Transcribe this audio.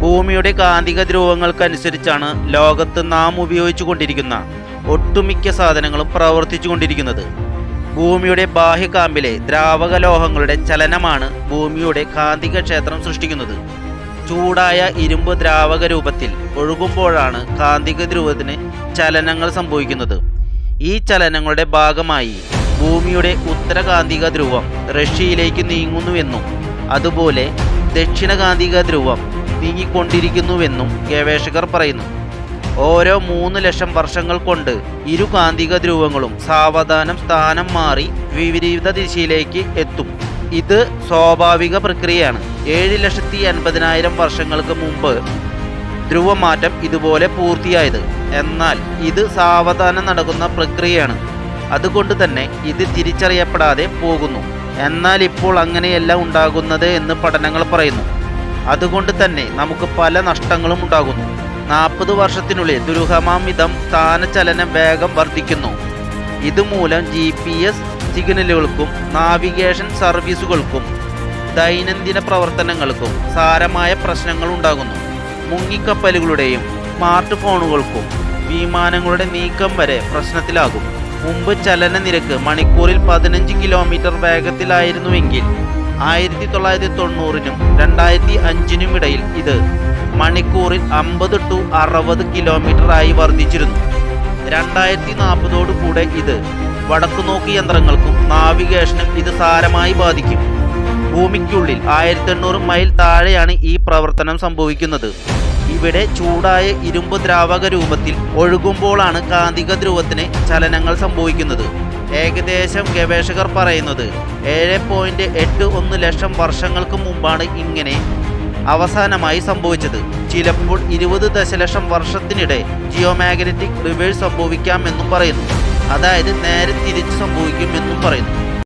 ഭൂമിയുടെ കാന്തിക ധ്രുവങ്ങൾക്കനുസരിച്ചാണ് ലോകത്ത് നാം ഉപയോഗിച്ചുകൊണ്ടിരിക്കുന്ന ഒട്ടുമിക്ക സാധനങ്ങളും പ്രവർത്തിച്ചുകൊണ്ടിരിക്കുന്നത്. ഭൂമിയുടെ ബാഹ്യകാമ്പിലെ ദ്രാവക ലോഹങ്ങളുടെ ചലനമാണ് ഭൂമിയുടെ കാന്തിക ക്ഷേത്രം സൃഷ്ടിക്കുന്നത്. ചൂടായ ഇരുമ്പ് ദ്രാവക രൂപത്തിൽ ഒഴുകുമ്പോഴാണ് കാന്തിക ധ്രുവത്തിന് ചലനങ്ങൾ സംഭവിക്കുന്നത്. ഈ ചലനങ്ങളുടെ ഭാഗമായി ഭൂമിയുടെ ഉത്തരകാന്തിക ധ്രുവം റഷ്യയിലേക്ക് നീങ്ങുന്നുവെന്നും അതുപോലെ ദക്ഷിണ കാന്തിക ധ്രുവം നീങ്ങിക്കൊണ്ടിരിക്കുന്നുവെന്നും ഗവേഷകർ പറയുന്നു. ഓരോ 3 ലക്ഷം വർഷങ്ങൾ കൊണ്ട് ഇരു കാന്തിക ധ്രുവങ്ങളും സാവധാനം സ്ഥാനം മാറി വിപരീത ദിശയിലേക്ക് എത്തും. ഇത് സ്വാഭാവിക പ്രക്രിയയാണ്. 7,80,000 വർഷങ്ങൾക്ക് മുമ്പ് ധ്രുവമാറ്റം ഇതുപോലെ പൂർത്തിയായത്. എന്നാൽ ഇത് സാവധാനം നടക്കുന്ന പ്രക്രിയയാണ്. അതുകൊണ്ട് തന്നെ ഇത് തിരിച്ചറിയപ്പെടാതെ പോകുന്നു. എന്നാൽ ഇപ്പോൾ അങ്ങനെയല്ല ഉണ്ടാകുന്നത് എന്ന് പഠനങ്ങൾ പറയുന്നു. അതുകൊണ്ട് തന്നെ നമുക്ക് പല നഷ്ടങ്ങളും ഉണ്ടാകുന്നു. 40 വർഷത്തിനുള്ളിൽ ദുരൂഹമാംവിധം സ്ഥാനചലനം വേഗം വർദ്ധിക്കുന്നു. ഇതുമൂലം GPS സിഗ്നലുകൾക്കും നാവിഗേഷൻ സർവീസുകൾക്കും ദൈനംദിന പ്രവർത്തനങ്ങൾക്കും സാരമായ പ്രശ്നങ്ങൾ ഉണ്ടാകുന്നു. മുങ്ങിക്കപ്പലുകളുടെയും സ്മാർട്ട് ഫോണുകൾക്കും വിമാനങ്ങളുടെ നീക്കം വരെ പ്രശ്നത്തിലാകും. മുമ്പ് ചലനനിരക്ക് മണിക്കൂറിൽ 15 കിലോമീറ്റർ വേഗത്തിലായിരുന്നുവെങ്കിൽ 1990നും 2005നും ഇടയിൽ ഇത് മണിക്കൂറിൽ 50 to 60 കിലോമീറ്റർ ആയി വർദ്ധിച്ചിരുന്നു. 2040 കൂടെ ഇത് വടക്കുനോക്കി യന്ത്രങ്ങൾക്കും നാവിഗേഷനും ഇത് സാരമായി ബാധിക്കും. ഭൂമിക്കുള്ളിൽ 1800 മൈൽ താഴെയാണ് ഈ പ്രവർത്തനം സംഭവിക്കുന്നത്. ഇവിടെ ചൂടായ ഇരുമ്പ് ദ്രാവക രൂപത്തിൽ ഒഴുകുമ്പോഴാണ് കാന്തിക ധ്രുവത്തിന് ചലനങ്ങൾ സംഭവിക്കുന്നത്. ഏകദേശം ഗവേഷകർ പറയുന്നത് 7.81 ലക്ഷം വർഷങ്ങൾക്ക് മുമ്പാണ് ഇങ്ങനെ അവസാനമായി സംഭവിച്ചത്. ചിലപ്പോൾ 20 ദശലക്ഷം വർഷത്തിനിടെ ജിയോമാഗ്നറ്റിക് റിവേഴ്സ് സംഭവിക്കാമെന്നും പറയുന്നു. അതായത് നേരെ തിരിച്ച് സംഭവിക്കുമെന്നും പറയുന്നു.